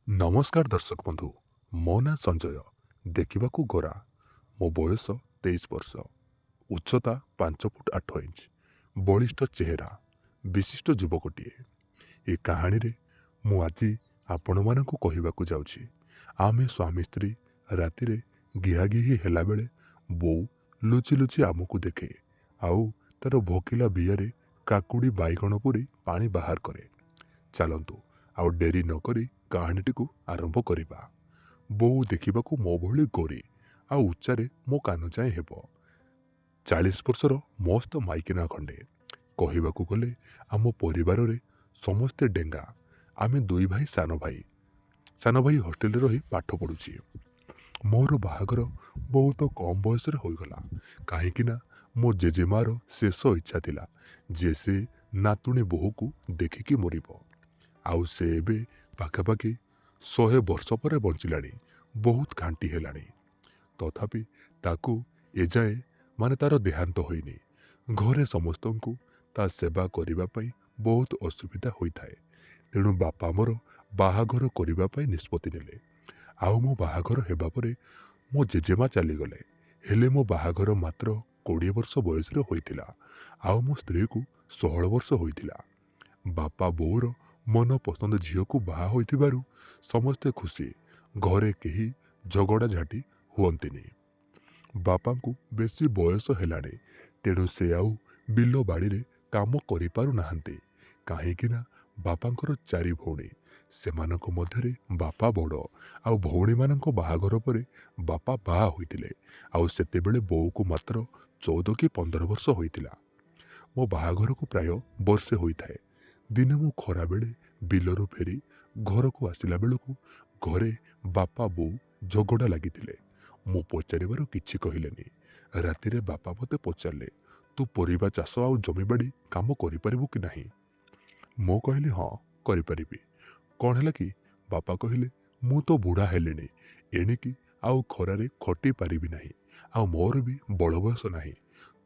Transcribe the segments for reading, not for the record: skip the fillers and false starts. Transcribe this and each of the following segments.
नमस्कार दर्शक बंधु मो ना संजय देखा गोरा मो बयस 23 वर्ष उच्चता 5 फुट 8 इंच बलिष्ठ चेहरा विशिष्ट युवकटीए ए कहानी रे मु आज आपण मानक कहवाक जाऊँगी। आमे स्वामी स्त्री राति रे गिहागिही हेला बेले बो लुचि लुचि आमको देखे आउ तार भोकिला बियारे काकुड़ी बाइगण पुरी पानी बाहर करे। चलतु आउ डेरी नकरी कहानीटी को आरंभ करिबा। बोऊ देखा मो भली गोरी आ उच्चारे मो कान जाए हेब 40 वर्षर मस्त माइकिना खंडे कहवाक गले आम परिवार रे समस्ते डेंगा। आमे दुई भाई सान भाई हॉस्टेल रही पाठ पढ़ुची। मोर बाहागर बहुत कम बयस होगला कहीं मो जेजेमार शेष इच्छा थिला जे से नातुणी बोहू को देखिकी मरिब। आउ से एबे पाखापाखि 100 वर्ष पर बंचिलाणी बहुत घांटी हेलाणी तथापि ताकू एजाए माने तार देहांत होइनी। घरे समस्त को ता सेवा करिबा पई बहुत असुविधा होइथाए। तेणु बापा मोर बाहाघर करिबा पई निष्पत्ति नेले। आउ मो बाहाघर हेबा परे मो जेजेमा चलीगले। हेले मो बाहाघर मात्र 20 वर्ष बयस होइथिला आउ मो स्त्री को 16 वर्ष होइथिला। बापा बोर मन पसंद झील को बाहा होइथिबारु समस्ते खुशी। घरे कहीं झगड़ा झाटी हुअंतिनी। बापा को बेसी बयस हेलाणी तेणु से आउ बिल बाड़ी रे काम करि पारु नाहंती काहेकि ना बापांकर 4 भौणी सेमानक मध्यरे बापा बड़ आउ भौणी मानक बाहाघर परे बापा बाहा होइथिले आउ सेतेबेले बोऊ को मात्र 14 कि 15 वर्ष होइथिला। मो बाहाघर को प्राय वर्षे होइथाए। दिने मु खरा बेले बिलरू फेरी घर को आसिला बेलू घरे बापा बोऊ झगड़ा लगिथिले। मु पचारिबार किछि कहिलेनी। रातिरे बापा मते पचारले तू परिबा चाष आउ जमीबाड़ी काम करि परिबु कि नाही। मु कहली हाँ करिपरिबी। कौन है कि बापा कहले मु तो बुढ़ा हेलेनी एणिकी आउ खरारे खटी पारिबी नाही आउ मोर भी बड़ बयस नाही।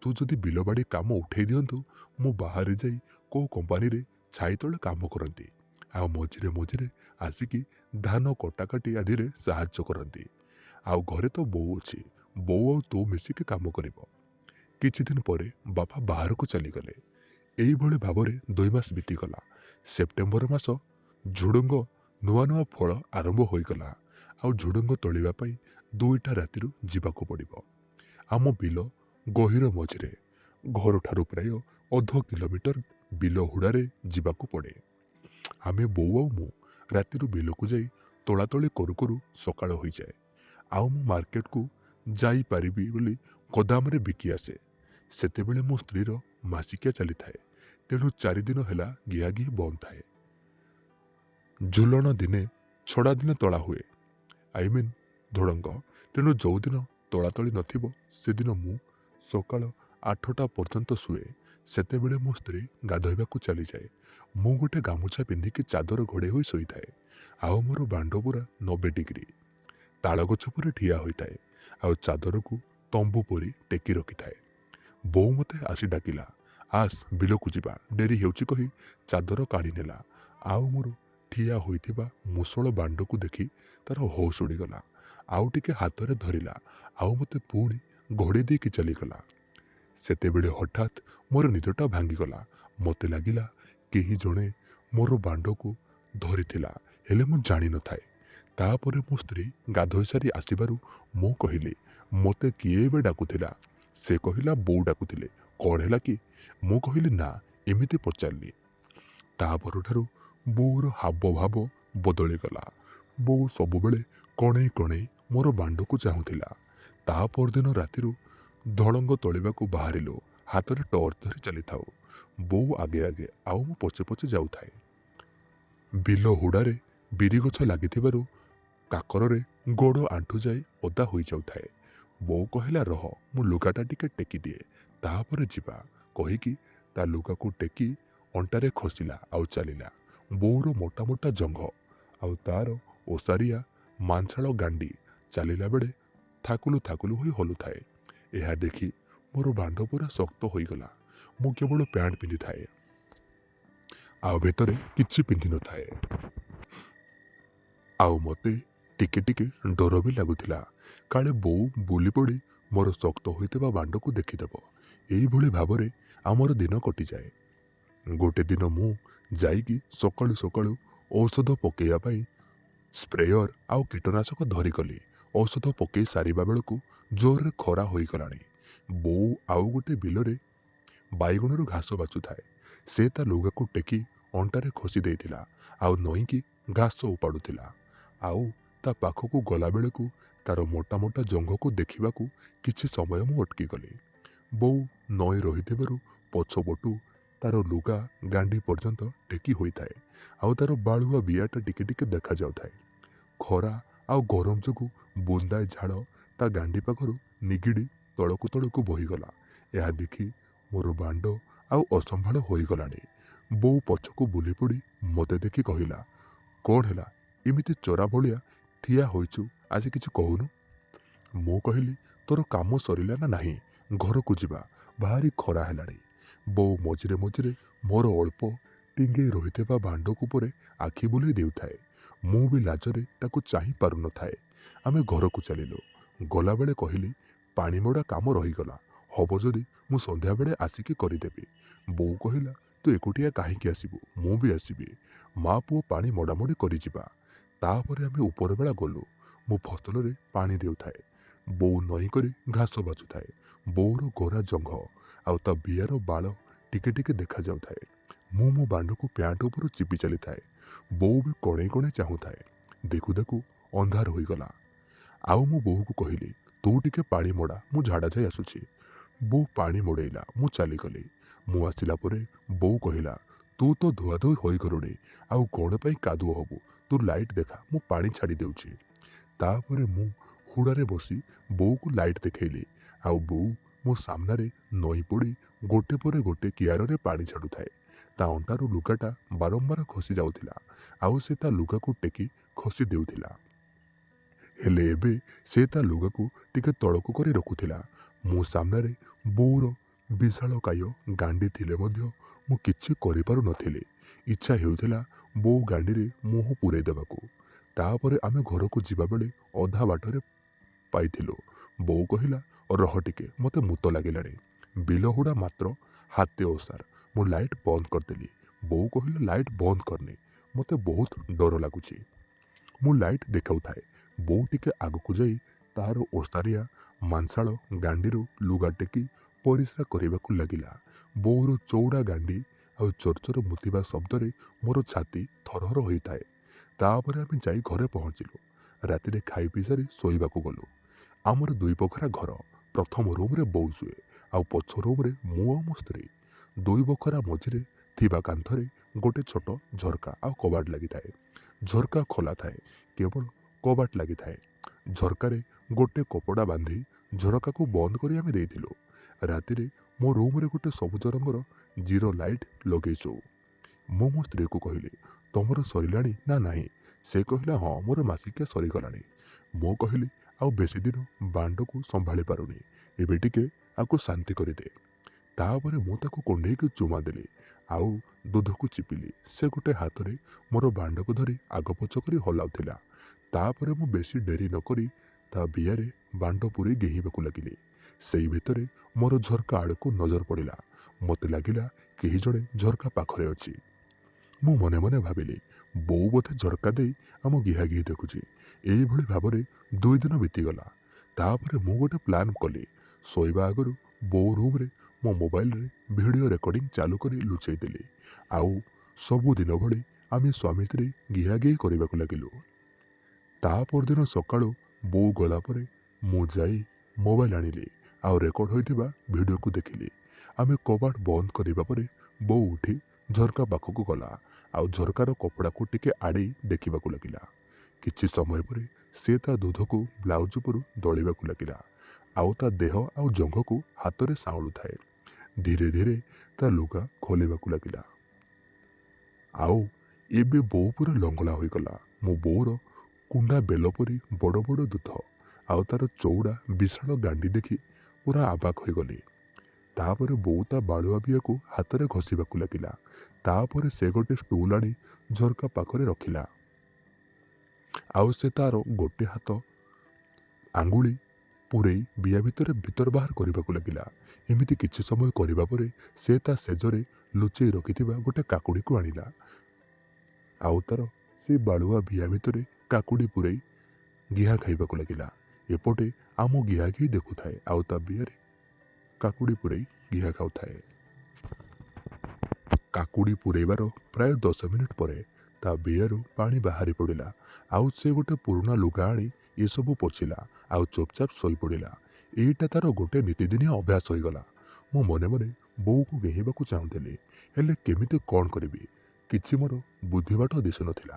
तू जदि बिलबाड़ी काम उठे दिंतु मु बाहर जाई को कंपानी रे छाई तले काम करती आउ मझिरे मझिरे आसिकी धान कटाकटी आदि रे साहाय्य करती। आउ घरे तो बोऊ अच्छी बोऊ आउ तू मिसिकी काम करिब। किछि दिन परे बापा बाहर को चलीगले। एई भली भावरे 2 मास बीतीगला। सेप्टेम्बर मास झुडुंग नुआ नुआ फल आरंभ होईगला आउ झुडुंग तोलिबा पई 2टा रातिरु जीवाको पड़िब। आम बिल गहिर मझिरे घर ठारू प्राय 0.5 किलोमीटर बिल हुड़ारे जीवाको पड़े। आमे बोऊ आउ मु रातिरु बिलକୁ ଯାଇ ତୋଳାତୋଳି କରୁ କରୁ ସକାଳ ହୋଇଯାଏ। ଆଉ ମୁଁ ମାର୍କେଟକୁ ଯାଇପାରିବି ବୋଲି ଗୋଦାମରେ ବିକି ଆସେ। ସେତେବେଳେ ମୋ ସ୍ତ୍ରୀର ମାସିକିଆ ଚାଲିଥାଏ ତେଣୁ 4 ଦିନ ହେଲା ଗିହାଗିହି ବନ୍ଦ ଥାଏ। ଝୁଲଣ ଦିନେ ଛଡ଼ା ଦିନେ ତୋଳା ହୁଏ ଧୋଡ଼ଙ୍ଗ। ତେଣୁ ଯେଉଁଦିନ ତୋଳାତୋଳି ନଥିବ ସେଦିନ ମୁଁ ସକାଳ 8ଟା ପର୍ଯ୍ୟନ୍ତ ଶୁଏ। ସେତେବେଳେ ମୋ ସ୍ତ୍ରୀ ଗାଧୋଇବାକୁ ଚାଲିଯାଏ। ମୁଁ ଗୋଟେ ଗାମୁଛା ପିନ୍ଧିକି ଚାଦର ଘୋଡ଼େଇ ହୋଇ ଶୋଇଥାଏ। ଆଉ ମୋର ବାଣ୍ଡ ପୁରା 90 ଡିଗ୍ରୀ ତାଳ ଗଛ ପରେ ଠିଆ ହୋଇଥାଏ ଆଉ ଚାଦରକୁ ତମ୍ବୁ ପରି ଟେକି ରଖିଥାଏ। ବୋଉ ମୋତେ ଆସି ଡାକିଲା ଆସ ବିଲକୁ ଯିବା ଡେରି ହେଉଛି କହି ଚାଦର କାଢ଼ି ନେଲା। ଆଉ ମୋର ଠିଆ ହୋଇଥିବା ମୁଷଳ ବାଣ୍ଡକୁ ଦେଖି ତାର ହୋସ ଉଡ଼ିଗଲା। ଆଉ ଟିକେ ହାତରେ ଧରିଲା ଆଉ ମୋତେ ପୁଣି ଘୋଡ଼େଇ ଦେଇକି ଚାଲିଗଲା। ସେତେବେଳେ ହଠାତ୍ ମୋର ନିଦଟା ଭାଙ୍ଗିଗଲା। ମୋତେ ଲାଗିଲା କେହି ଜଣେ ମୋର ବାଣ୍ଡକୁ ଧରିଥିଲା ହେଲେ ମୁଁ ଜାଣିନଥାଏ। ତାପରେ ମୋ ସ୍ତ୍ରୀ ଗାଧୋଇ ସାରି ଆସିବାରୁ ମୁଁ କହିଲି ମୋତେ କିଏ ଏବେ ଡାକୁଥିଲା। ସେ କହିଲା ବୋଉ ଡାକୁଥିଲେ। କ'ଣ ହେଲା କି? ମୁଁ କହିଲି ନା ଏମିତି ପଚାରିଲି। ତା ପରଠାରୁ ବୋଉର ହାବଭାବ ବଦଳିଗଲା। ବୋଉ ସବୁବେଳେ କଣେଇ କଣେଇ ମୋର ବାଣ୍ଡକୁ ଚାହୁଁଥିଲା। ତା ପରଦିନ ରାତିରୁ ଧଳଙ୍ଗ ତୋଳିବାକୁ ବାହାରିଲୁ। ହାତରେ ଟର୍ଚ୍ଚ ଧରି ଚାଲିଥାଉ। ବୋଉ ଆଗେ ଆଗେ ଆଉ ମୁଁ ପଛେ ପଛେ ଯାଉଥାଏ। ବିଲ ହୁଡ଼ାରେ ବିରି ଗଛ ଲାଗିଥିବାରୁ କାକରରେ ଗୋଡ଼ ଆଣ୍ଠୁ ଯାଇ ଓଦା ହୋଇଯାଉଥାଏ। ବୋଉ କହିଲା ରହ ମୁଁ ଲୁଗାଟା ଟିକେ ଟେକି ଦିଏ ତାପରେ ଯିବା କହିକି ତା ଲୁଗାକୁ ଟେକି ଅଣ୍ଟାରେ ଖସିଲା ଆଉ ଚାଲିଲା। ବୋଉର ମୋଟା ମୋଟା ଜଙ୍ଘ ଆଉ ତାର ଓସାରିଆ ମାଂସାଳ ଗାଣ୍ଡି ଚାଲିଲା ବେଳେ ଥାକୁଲୁ ଥାକୁଲୁ ହୋଇ ହଲୁଥାଏ। ଏହା ଦେଖି ମୋର ବାଣ୍ଡ ପୁରା ଶକ୍ତ ହୋଇଗଲା। ମୁଁ କେବଳ ପ୍ୟାଣ୍ଟ ପିନ୍ଧିଥାଏ ଆଉ ଭିତରେ କିଛି ପିନ୍ଧିନଥାଏ। ଆଉ ମୋତେ ଟିକେ ଟିକେ ଡର ବି ଲାଗୁଥିଲା, କାଳେ ବୋଉ ବୁଲି ପଡ଼ି ମୋର ଶକ୍ତ ହୋଇଥିବା ବାଣ୍ଡକୁ ଦେଖିଦେବ। ଏଇଭଳି ଭାବରେ ଆମର ଦିନ କଟିଯାଏ। ଗୋଟେ ଦିନ ମୁଁ ଯାଇକି ସକାଳୁ ସକାଳୁ ଔଷଧ ପକାଇବା ପାଇଁ ସ୍ପ୍ରେୟର ଆଉ କୀଟନାଶକ ଧରିଗଲି। ଔଷଧ ପକାଇ ସାରିବା ବେଳକୁ ଜୋରରେ ଖରା ହୋଇଗଲାଣି। ବୋଉ ଆଉ ଗୋଟେ ବିଲରେ ବାଇଗଣରୁ ଘାସ ବାଛୁଥାଏ। ସେ ତା ଲୁଗାକୁ ଟେକି ଅଣ୍ଟାରେ ଖୋସି ଦେଇଥିଲା ଆଉ ନଇଁକି ଘାସ ଉପାଡ଼ୁଥିଲା। ଆଉ ତା ପାଖକୁ ଗଲାବେଳକୁ ତାର ମୋଟା ମୋଟା ଜଙ୍ଘକୁ ଦେଖିବାକୁ କିଛି ସମୟ ମୁଁ ଅଟକିଗଲି। ବୋଉ ନଇଁ ରହିଥିବାରୁ ପଛପଟୁ ତାର ଲୁଗା ଗାଣ୍ଡି ପର୍ଯ୍ୟନ୍ତ ଟେକି ହୋଇଥାଏ ଆଉ ତାର ବାଳୁଆ ବିଆଟା ଟିକେ ଟିକେ ଦେଖାଯାଉଥାଏ। ଖରା ଆଉ ଗରମ ଯୋଗୁଁ ବୁନ୍ଦାଏ ଝାଳ ତା ଗାଣ୍ଡି ପାଖରୁ ନିଗିଡ଼ି ତଳକୁ ତଳକୁ ବହିଗଲା। ଏହା ଦେଖି ମୋର ବାଣ୍ଡ ଆଉ ଅସମ୍ଭାଳ ହୋଇଗଲାଣି। ବୋଉ ପଛକୁ ବୁଲି ପଡ଼ି ମୋତେ ଦେଖି କହିଲା, କ'ଣ ହେଲା ଏମିତି ଚୋରା ଭଳିଆ ଠିଆ ହୋଇଛୁ, ଆଜି କିଛି କହୁନୁ? ମୁଁ କହିଲି, ତୋର କାମ ସରିଲା ନା ନାହିଁ? ଘରକୁ ଯିବା, ଭାରି ଖରା ହେଲାଣି। ବୋଉ ମଝିରେ ମଝିରେ ମୋର ଅଳ୍ପ ଟିଙ୍ଗେଇ ରହିଥିବା ବାଣ୍ଡକୁ ଉପରେ ଆଖି ବୁଲେଇ ଦେଉଥାଏ। ମୁଁ ବି ଲାଜରେ ତାକୁ ଚାହିଁ ପାରୁନଥାଏ। ଆମେ ଘରକୁ ଚାଲିଲୁ। ଗଲାବେଳେ କହିଲି, ପାଣି ମଡ଼ା କାମ ରହିଗଲା, ହବ ଯଦି ମୁଁ ସନ୍ଧ୍ୟାବେଳେ ଆସିକି କରିଦେବି। ବୋଉ କହିଲା, ତୁ ଏକୁଟିଆ କାହିଁକି ଆସିବୁ, ମୁଁ ବି ଆସିବି। ମା ପୁଅ ପାଣି ମଡ଼ାମଡ଼ି କରିଯିବା। ତାପରେ ଆମେ ଉପରବେଳା ଗଲୁ। ମୁଁ ଫସଲରେ ପାଣି ଦେଉଥାଏ। ବୋଉ ନଈ କରି ଘାସ ବାଛୁଥାଏ। ବୋଉର ଗୋରା ଜଙ୍ଘ ଆଉ ତା ବିଆର ବାଳ ଟିକେ ଟିକେ ଦେଖାଯାଉଥାଏ। ମୁଁ ମୋ ବାଣ୍ଡକୁ ପ୍ୟାଣ୍ଟ ଉପରୁ ଚିପି ଚାଲିଥାଏ। ବୋଉ ବି କଣେଇ କଣେଇ ଚାହୁଁଥାଏ। ଦେଖୁ ଦେଖୁ ଅନ୍ଧାର ହୋଇଗଲା। ଆଉ ମୁଁ ବୋଉକୁ କହିଲି, ତୁ ଟିକେ ପାଣି ମଡ଼ା, ମୁଁ ଝାଡ଼ା ଯାଇ ଆସୁଛି। ବୋଉ ପାଣି ମଡ଼େଇଲା, ମୁଁ ଚାଲିଗଲି। ମୁଁ ଆସିଲା ପରେ ବୋଉ କହିଲା, ତୁ ତ ଧୁଆଧୋଇ ହୋଇଗଲୁଣି, ଆଉ କ'ଣ ପାଇଁ କାଦୁଅ ହବୁ? ତୁ ଲାଇଟ୍ ଦେଖା, ମୁଁ ପାଣି ଛାଡ଼ି ଦେଉଛି। ତାପରେ ମୁଁ ହୁଡ଼ାରେ ବସି ବୋଉକୁ ଲାଇଟ୍ ଦେଖେଇଲି। ଆଉ ବୋଉ ମୋ ସାମ୍ନାରେ ନଈ ପଡ଼ି ଗୋଟେ ପରେ ଗୋଟେ କିଆରରେ ପାଣି ଛାଡ଼ୁଥାଏ। ତା ଅଣ୍ଟାରୁ ଲୁଗାଟା ବାରମ୍ବାର ଖସି ଯାଉଥିଲା ଆଉ ସେ ତା ଲୁଗାକୁ ଟେକି ଖସି ଦେଉଥିଲା। ହେଲେ ଏବେ ସେ ତା ଲୁଗାକୁ ଟିକେ ତଳକୁ କରି ରଖୁଥିଲା। ମୁଁ ସାମ୍ନାରେ ବୋଉର ବିଶାଳକାୟ ଗାଣ୍ଡି ଥିଲେ ମଧ୍ୟ ମୁଁ କିଛି କରିପାରୁନଥିଲି। ଇଚ୍ଛା ହେଉଥିଲା ବୋଉ ଗାଣ୍ଡିରେ ମୁହଁ ପୂରେଇ ଦେବାକୁ। ତାପରେ ଆମେ ଘରକୁ ଯିବାବେଳେ ଅଧା ବାଟରେ ପାଇଥିଲୁ। ବୋଉ କହିଲା, ରହ ଟିକେ, ମୋତେ ମୁତ ଲାଗିଲାଣି। ବିଲ ହୁଡ଼ା ମାତ୍ର ହାତେ ଓସାର। ମୁଁ ଲାଇଟ୍ ବନ୍ଦ କରିଦେଲି। ବୋଉ କହିଲା, ଲାଇଟ୍ ବନ୍ଦ କରନି, ମୋତେ ବହୁତ ଡର ଲାଗୁଛି। ମୁଁ ଲାଇଟ୍ ଦେଖାଉଥାଏ। ବୋଉ ଟିକେ ଆଗକୁ ଯାଇ ତାହାର ଓସାରିଆ ମାଂସାଳ ଗାଣ୍ଡିରୁ ଲୁଗା ଟେକି ପରିସ୍ରା କରିବାକୁ ଲାଗିଲା। ବୋଉର ଚଉଡ଼ା ଗାଣ୍ଡି ଆଉ ଚରଚର ମୁତିବା ଶବ୍ଦରେ ମୋର ଛାତି ଥରହର ହୋଇଥାଏ। ତାପରେ ଆମେ ଯାଇ ଘରେ ପହଞ୍ଚିଲୁ। ରାତିରେ ଖାଇ ପିଇ ସାରି ଶୋଇବାକୁ ଗଲୁ। ଆମର 2 ବଖରା ଘର। ପ୍ରଥମ ରୁମ୍ରେ ବୋଉ ଶୁଏ ଆଉ ପଛ ରୁମ୍ରେ ମୁଁ ଆଉ ମୋ ସ୍ତ୍ରୀ। 2 ବଖରା ମଝିରେ ଥିବା କାନ୍ଥରେ ଗୋଟେ ଛୋଟ ଝରକା ଆଉ କବାଟ ଲାଗିଥାଏ। ଝରକା ଖୋଲା ଥାଏ, କେବଳ କବାଟ ଲାଗିଥାଏ। ଝରକାରେ ଗୋଟେ କପଡ଼ା ବାନ୍ଧି ଝରକାକୁ ବନ୍ଦ କରି ଆମେ ଦେଇଥିଲୁ। ରାତିରେ ମୋ ରୁମ୍ରେ ଗୋଟେ ସବୁଜ ରଙ୍ଗର ଜିରୋ ଲାଇଟ୍ ଲଗେଇ ଶୋଉ। ମୁଁ ମୋ ସ୍ତ୍ରୀକୁ କହିଲି, ତମର ସରିଲାଣି ନା ନାହିଁ? ସେ କହିଲା, ହଁ, ମୋର ମାସିକିଆ ସରିଗଲାଣି। ମୁଁ କହିଲି, ଆଉ ବେଶୀ ଦିନ ବାଣ୍ଡକୁ ସମ୍ଭାଳି ପାରୁନି, ଏବେ ଟିକେ ଆକୁ ଶାନ୍ତି କରିଦେ। ତାପରେ ମୁଁ ତାକୁ କୁଣ୍ଢେଇକି ଚୁମା ଦେଲି ଆଉ ଦୁଧକୁ ଚିପିଲି। ସେ ଗୋଟେ ହାତରେ ମୋର ବାଣ୍ଡକୁ ଧରି ଆଗପଛ କରି ହଲାଉଥିଲା। ତାପରେ ମୁଁ ବେଶୀ ଡେରି ନକରି ତା ବିଆରେ ବାଣ୍ଡ ପୂରେଇ ଗେହିବାକୁ ଲାଗିଲି। ସେଇ ଭିତରେ ମୋର ଝରକା ଆଡ଼କୁ ନଜର ପଡ଼ିଲା। ମୋତେ ଲାଗିଲା କେହି ଜଣେ ଝରକା ପାଖରେ ଅଛି। ମୁଁ ମନେ ମନେ ଭାବିଲି, ବୋଉ ବୋଧେ ଝରକା ଦେଇ ଆମ ଗିହାଗିହି ଦେଖୁଛି। ଏଇଭଳି ଭାବରେ 2 ଦିନ ବିତିଗଲା। ତାପରେ ମୁଁ ଗୋଟେ ପ୍ଲାନ୍ କଲି। ଶୋଇବା ଆଗରୁ ବୋଉ ରୁମ୍ରେ ମୋ ମୋବାଇଲରେ ଭିଡ଼ିଓ ରେକର୍ଡ଼ିଂ ଚାଲୁ କରି ଲୁଚେଇ ଦେଲି। ଆଉ ସବୁଦିନ ଭଳି ଆମେ ସ୍ୱାମୀ ସ୍ତ୍ରୀ ଗିହାଗିହି କରିବାକୁ ଲାଗିଲୁ। ତା ପରଦିନ ସକାଳୁ ବୋଉ ଗଲା ପରେ ମୁଁ ଯାଇ ମୋବାଇଲ ଆଣିଲି ଆଉ ରେକର୍ଡ଼ ହୋଇଥିବା ଭିଡ଼ିଓକୁ ଦେଖିଲି। ଆମେ କବାଟ ବନ୍ଦ କରିବା ପରେ ବୋଉ ଉଠି ଝରକା ପାଖକୁ ଗଲା ଆଉ ଝରକାର କପଡ଼ାକୁ ଟିକେ ଆଡ଼େଇ ଦେଖିବାକୁ ଲାଗିଲା। କିଛି ସମୟ ପରେ ସେ ତା ଦୁଧକୁ ବ୍ଲାଉଜ ଉପରୁ ଦଳିବାକୁ ଲାଗିଲା ଆଉ ତା ଦେହ ଆଉ ଜଙ୍ଘକୁ ହାତରେ ସାଉଁଳୁଥାଏ। ଧୀରେ ଧୀରେ ତା ଲୁଗା ଖୋଲିବାକୁ ଲାଗିଲା। ଆଉ ଏବେ ବୋଉ ପୁରା ଲଙ୍ଗଳା ହୋଇଗଲା। ମୋ ବୋଉର କୁଣ୍ଡା ବେଲ ପରି ବଡ଼ ବଡ଼ ଦୁଧ ଆଉ ତାର ଚଉଡ଼ା ବିଶାଳ ଗାଣ୍ଡି ଦେଖି ପୁରା ଆବାକ୍ ହୋଇଗଲି। ତାପରେ ବୋଉ ତା ବାଳୁଆ ବିଆକୁ ହାତରେ ଘଷିବାକୁ ଲାଗିଲା। ତାପରେ ସେ ଗୋଟେ ଷ୍ଟୁଲ୍ ଆଣି ଝରକା ପାଖରେ ରଖିଲା। ଆଉ ସେ ତାର ଗୋଟେ ହାତ ଆଙ୍ଗୁଳି ପୂରେଇ ବିଆ ଭିତର ବାହାର କରିବାକୁ ଲାଗିଲା। ଏମିତି କିଛି ସମୟ କରିବା ପରେ ସେ ତା ସେଜରେ ଲୁଚେଇ ରଖିଥିବା ଗୋଟେ କାକୁଡ଼ିକୁ ଆଣିଲା। ଆଉ ତାର ସେ ବାଳୁଆ ବିଆ ଭିତରେ କାକୁଡ଼ି ପୂରେଇ ଗିହା ଖାଇବାକୁ ଲାଗିଲା। ଏପଟେ ଆମ ଗିହା ଘି ଦେଖୁଥାଏ ଆଉ ତା ବିଆରେ କାକୁଡ଼ି ପୂରେଇ ଗିହା ଖାଉଥାଏ। କାକୁଡ଼ି ପୂରେଇବାର ପ୍ରାୟ 10 ମିନିଟ୍ ପରେ ତା ବିଆରୁ ପାଣି ବାହାରି ପଡ଼ିଲା। ଆଉ ସେ ଗୋଟେ ପୁରୁଣା ଲୁଗା ଆଣି ଏସବୁ ପୋଛିଲା ଆଉ ଚୁପଚାପ ଶୋଇପଡ଼ିଲା। ଏଇଟା ତାର ଗୋଟେ ନିତିଦିନିଆ ଅଭ୍ୟାସ ହୋଇଗଲା। ମୁଁ ମନେ ମନେ ବୋଉକୁ ଗେହିବାକୁ ଚାହୁଁଥିଲି, ହେଲେ କେମିତି କ'ଣ କରିବି କିଛି ମୋର ବୁଦ୍ଧିବାଟ ଦିଶୁନଥିଲା।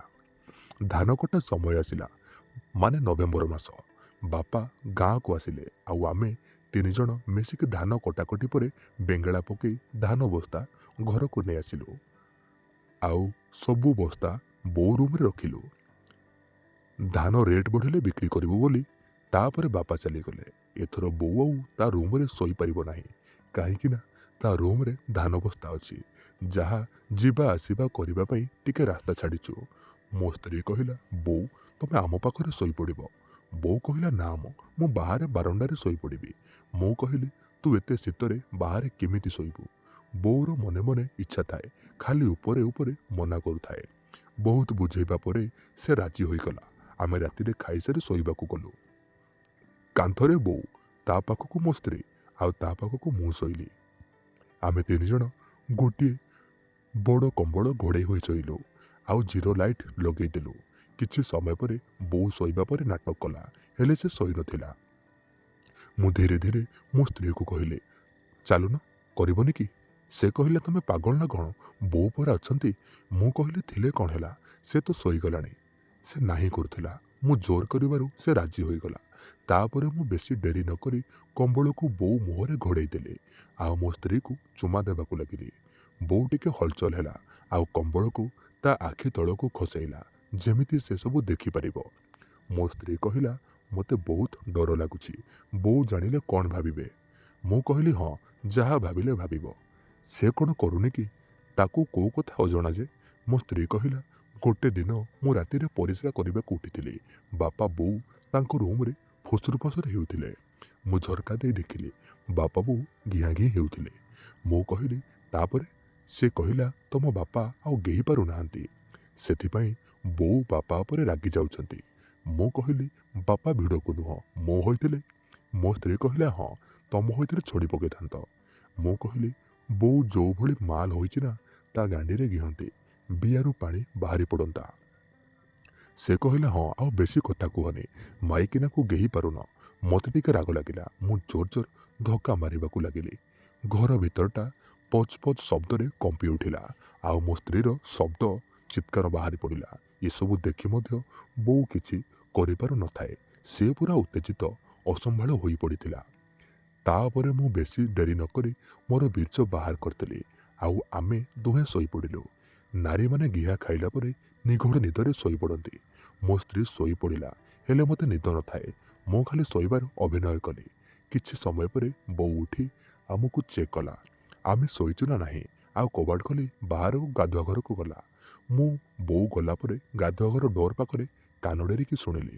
ଧାନ କଟା ସମୟ ଆସିଲା, ମାନେ ନଭେମ୍ବର ମାସ। ବାପା ଗାଁକୁ ଆସିଲେ ଆଉ ଆମେ 3 ଜଣ ମିଶିକି ଧାନ କଟାକଟି ପରେ ବେଙ୍ଗଳା ପକେଇ ଧାନ ବସ୍ତା ଘରକୁ ନେଇ ଆସିଲୁ ଆଉ ସବୁ ବସ୍ତା ବୋଉ ରୁମ୍ରେ ରଖିଲୁ। ଧାନ ରେଟ୍ ବଢ଼ିଲେ ବିକ୍ରି କରିବୁ ବୋଲି। ତାପରେ ବାପା ଚାଲିଗଲେ। ଏଥର ବୋଉ ଆଉ ତା ରୁମ୍ରେ ଶୋଇପାରିବ ନାହିଁ, କାହିଁକି ନା ତା ରୁମ୍ରେ ଧାନ ବସ୍ତା ଅଛି, ଯାହା ଯିବା ଆସିବା କରିବା ପାଇଁ ଟିକେ ରାସ୍ତା ଛାଡ଼ିଛୁ। ମୋ ସ୍ତ୍ରୀ କହିଲା, ବୋଉ ତମେ ଆମ ପାଖରେ ଶୋଇପଡ଼ିବ। ବୋଉ କହିଲା, ନା ମୁଁ ବାହାରେ ବାରଣ୍ଡାରେ ଶୋଇପଡ଼ିବି। ମୁଁ କହିଲି, ତୁ ଏତେ ଶୀତରେ ବାହାରେ କେମିତି ଶୋଇବୁ? ବୋଉର ମନେ ମନେ ଇଚ୍ଛା ଥାଏ, ଖାଲି ଉପରେ ଉପରେ ମନା କରୁଥାଏ। ବହୁତ ବୁଝେଇବା ପରେ ସେ ରାଜି ହୋଇଗଲା। ଆମେ ରାତିରେ ଖାଇସାରି ଶୋଇବାକୁ ଗଲୁ। କାନ୍ଥରେ ବୋଉ, ତା ପାଖକୁ ମୋ ସ୍ତ୍ରୀ ଆଉ ତା ପାଖକୁ ମୁଁ ଶୋଇଲି। ଆମେ 3 ଜଣ ଗୋଟିଏ ବଡ଼ କମ୍ବଳ ଘୋଡ଼େଇ ହୋଇ ଶୋଇଲୁ ଆଉ ଜିରୋ ଲାଇଟ୍ ଲଗେଇଦେଲୁ। କିଛି ସମୟ ପରେ ବୋଉ ଶୋଇବା ପରେ ନାଟକ କଲା, ହେଲେ ସେ ଶୋଇନଥିଲା। ମୁଁ ଧୀରେ ଧୀରେ ମୋ ସ୍ତ୍ରୀକୁ କହିଲି, ଚାଲୁନ, କରିବନି କି? ସେ କହିଲା, ତମେ ପାଗଳ ନା କ'ଣ? ବୋଉ ପରା ଅଛନ୍ତି। ମୁଁ କହିଲି, ଥିଲେ କ'ଣ ହେଲା, ସେ ତ ଶୋଇଗଲାଣି। ସେ ନାହିଁ କରୁଥିଲା। ମୁଁ ଜୋର କରିବାରୁ ସେ ରାଜି ହୋଇଗଲା। ତାପରେ ମୁଁ ବେଶୀ ଡେରି ନ କରି କମ୍ବଳକୁ ବୋଉ ମୁହଁରେ ଘୋଡ଼େଇ ଦେଲି ଆଉ ମୋ ସ୍ତ୍ରୀକୁ ଚୁମା ଦେବାକୁ ଲାଗିଲି। ବୋଉ ଟିକେ ହଲଚଲ ହେଲା ଆଉ କମ୍ବଳକୁ ତା ଆଖି ତଳକୁ ଖସେଇଲା, ଯେମିତି ସେସବୁ ଦେଖିପାରିବ। ମୋ ସ୍ତ୍ରୀ କହିଲା, ମୋତେ ବହୁତ ଡର ଲାଗୁଛି, ବୋଉ ଜାଣିଲେ କ'ଣ ଭାବିବେ? ମୁଁ କହିଲି, ହଁ, ଯାହା ଭାବିଲେ ଭାବିବ। ସେ କ'ଣ କରୁନି କି? ତାକୁ କୋଉ କଥା ଅଜଣା ଯେ? ମୋ ସ୍ତ୍ରୀ କହିଲା, ଗୋଟେ ଦିନ ମୁଁ ରାତିରେ ପରିସ୍ରା କରିବାକୁ ଉଠିଥିଲି। ବାପା ବୋଉ ତାଙ୍କ ରୁମ୍ରେ ଫୁସୁରୁ ଫାସୁରୁ ହେଉଥିଲେ। ମୁଁ ଝରକା ଦେଇ ଦେଖିଲି ବାପା ବୋଉ ଘିଆଁ ଘିଁ ହେଉଥିଲେ। ମୁଁ କହିଲି, ତାପରେ? ସେ କହିଲା, ତମ ବାପା ଆଉ ଗେହି ପାରୁନାହାନ୍ତି, ସେଥିପାଇଁ ବୋଉ ବାପା ଉପରେ ରାଗି ଯାଉଛନ୍ତି। ମୁଁ କହିଲି, ବାପା ଭିଡ଼କୁ ନୁହଁ, ମୋ ହୋଇଥିଲେ? ମୋ ସ୍ତ୍ରୀ କହିଲା, ହଁ, ତମ ହୋଇଥିଲେ ଛଡ଼ି ପକାଇଥାନ୍ତ। ମୁଁ କହିଲି, ବୋଉ ଯୋଉଭଳି ମାଲ ହୋଇଛି ନା, ତା ଗାଣ୍ଡିରେ ଘିଅନ୍ତି, ବିଆରୁ ପାଣି ବାହାରି ପଡ଼ନ୍ତା। ସେ କହିଲା, ହଁ, ଆଉ ବେଶୀ କଥା କୁହନି, ମାଇକିନାକୁ ଗେହି ପାରୁନ। ମୋତେ ଟିକେ ରାଗ ଲାଗିଲା। ମୁଁ ଜୋର ଜୋର ଧକ୍କା ମାରିବାକୁ ଲାଗିଲି। ଘର ଭିତରଟା ପଚ୍ ପଚ୍ ଶବ୍ଦରେ କମ୍ପି ଉଠିଲା ଆଉ ମୋ ସ୍ତ୍ରୀର ଶବ୍ଦ ଚିତ୍କାର ବାହାରି ପଡ଼ିଲା। ଏସବୁ ଦେଖି ମଧ୍ୟ ବୋଉ କିଛି କରିପାରୁ ନଥାଏ। ସେ ପୁରା ଉତ୍ତେଜିତ, ଅସମ୍ଭାଳ ହୋଇପଡ଼ିଥିଲା। ତାପରେ ମୁଁ ବେଶୀ ଡେରି ନ କରି ମୋର ବୀର୍ଯ୍ୟ ବାହାର କରିଦେଲି ଆଉ ଆମେ ଦୁହେଁ ଶୋଇପଡ଼ିଲୁ। ନାରୀମାନେ ଗିହା ଖାଇଲା ପରେ ନିଘୋଡ଼ ନିଦରେ ଶୋଇପଡ଼ନ୍ତି। ମୋ ସ୍ତ୍ରୀ ଶୋଇପଡ଼ିଲା, ହେଲେ ମୋତେ ନିଦ ନଥାଏ। ମୁଁ ଖାଲି ଶୋଇବାର ଅଭିନୟ କଲି। କିଛି ସମୟ ପରେ ବୋଉ ଉଠି ଆମକୁ ଚେକ୍ କଲା, ଆମେ ଶୋଇଛୁ ନା ନାହିଁ, ଆଉ କବାଟ ଖୋଲି ବାହାରକୁ ଗାଧୁଆ ଘରକୁ ଗଲା। ମୁଁ ବୋଉ ଗଲା ପରେ ଗାଧୁଆ ଘର ଡୋର ପାଖରେ କାନ ଡେରିକି ଶୁଣିଲି।